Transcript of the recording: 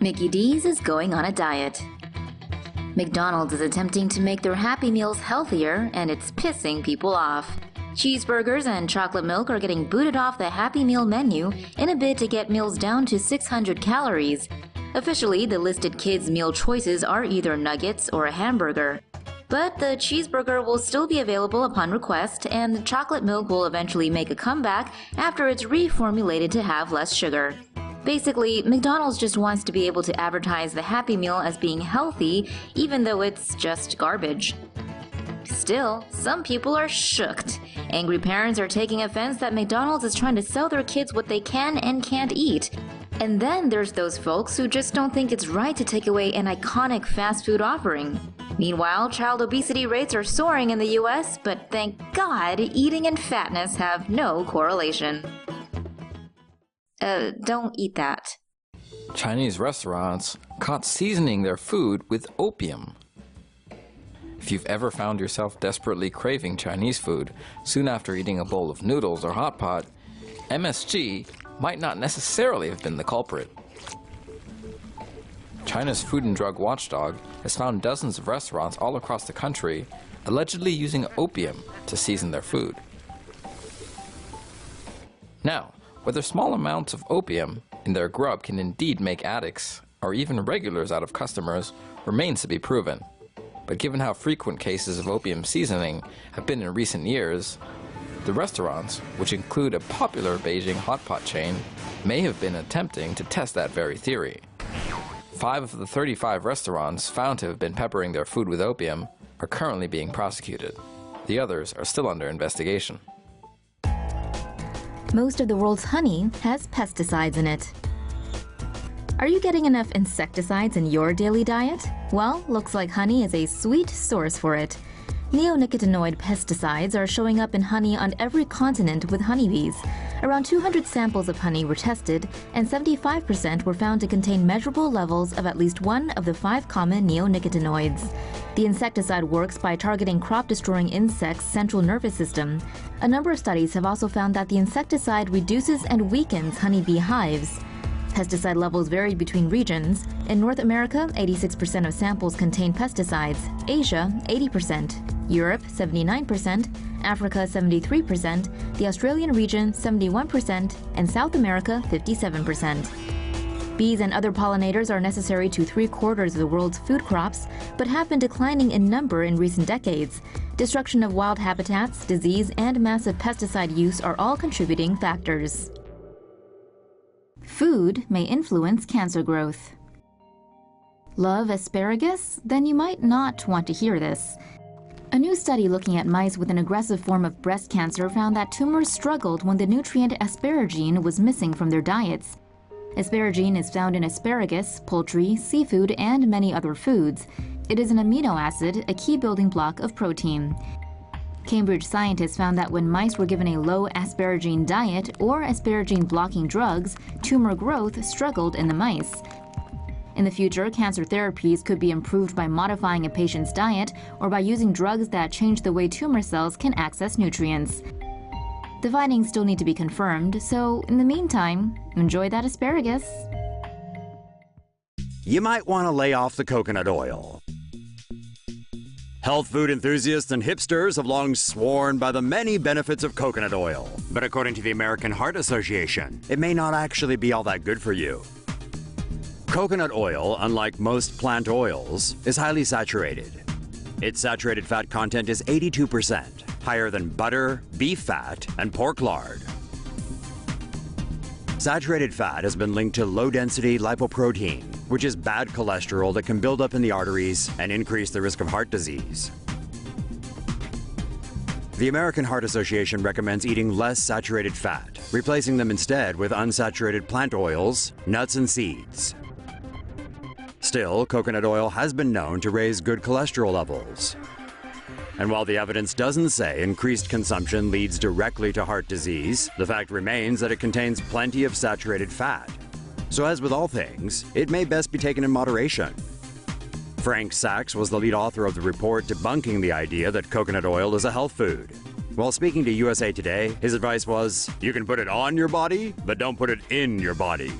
Mickey D's is going on a diet. McDonald's is attempting to make their Happy Meals healthier, and it's pissing people off. Cheeseburgers and chocolate milk are getting booted off the Happy Meal menu in a bid to get meals down to 600 calories. Officially, the listed kids' meal choices are either nuggets or a hamburger. But the cheeseburger will still be available upon request, and the chocolate milk will eventually make a comeback after it's reformulated to have less sugar. Basically, McDonald's just wants to be able to advertise the Happy Meal as being healthy, even though it's just garbage. Still, some people are shooked. Angry parents are taking offense that McDonald's is trying to sell their kids what they can and can't eat. And then there's those folks who just don't think it's right to take away an iconic fast food offering. Meanwhile, child obesity rates are soaring in the US, but thank God eating and fatness have no correlation. Don't eat that. Chinese restaurants caught seasoning their food with opium. If you've ever found yourself desperately craving Chinese food soon after eating a bowl of noodles or hot pot, MSG might not necessarily have been the culprit. China's Food and Drug Watchdog has found dozens of restaurants all across the country allegedly using opium to season their food. Now, whether small amounts of opium in their grub can indeed make addicts or even regulars out of customers remains to be proven. But given how frequent cases of opium seasoning have been in recent years, the restaurants, which include a popular Beijing hot pot chain, may have been attempting to test that very theory. 5 of the 35 restaurants found to have been peppering their food with opium are currently being prosecuted. The others are still under investigation. Most of the world's honey has pesticides in it. Are you getting enough insecticides in your daily diet? Well, looks like honey is a sweet source for it. Neonicotinoid pesticides are showing up in honey on every continent with honeybees. Around 200 samples of honey were tested, and 75% were found to contain measurable levels of at least one of the 5 common neonicotinoids. The insecticide works by targeting crop-destroying insects' central nervous system. A number of studies have also found that the insecticide reduces and weakens honeybee hives. Pesticide levels varied between regions. In North America, 86% of samples contain pesticides, Asia, 80%, Europe, 79%, Africa, 73%, the Australian region, 71%, and South America, 57%. Bees and other pollinators are necessary to 3/4 of the world's food crops, but have been declining in number in recent decades. Destruction of wild habitats, disease, and massive pesticide use are all contributing factors. Food may influence cancer growth. Love asparagus? Then you might not want to hear this. A new study looking at mice with an aggressive form of breast cancer found that tumors struggled when the nutrient asparagine was missing from their diets. Asparagine is found in asparagus, poultry, seafood, and many other foods. It is an amino acid, a key building block of protein. Cambridge scientists found that when mice were given a low asparagine diet or asparagine-blocking drugs, tumor growth struggled in the mice. In the future, cancer therapies could be improved by modifying a patient's diet or by using drugs that change the way tumor cells can access nutrients. The findings still need to be confirmed, so in the meantime, enjoy that asparagus. You might want to lay off the coconut oil. Health food enthusiasts and hipsters have long sworn by the many benefits of coconut oil. But according to the American Heart Association, it may not actually be all that good for you. Coconut oil, unlike most plant oils, is highly saturated. Its saturated fat content is 82%, higher than butter, beef fat, and pork lard. Saturated fat has been linked to low-density lipoprotein, which is bad cholesterol that can build up in the arteries and increase the risk of heart disease. The American Heart Association recommends eating less saturated fat, replacing them instead with unsaturated plant oils, nuts, and seeds. Still, coconut oil has been known to raise good cholesterol levels. And while the evidence doesn't say increased consumption leads directly to heart disease, the fact remains that it contains plenty of saturated fat. So as with all things, it may best be taken in moderation. Frank Sachs was the lead author of the report debunking the idea that coconut oil is a health food. While speaking to USA Today, his advice was, you can put it on your body, but don't put it in your body.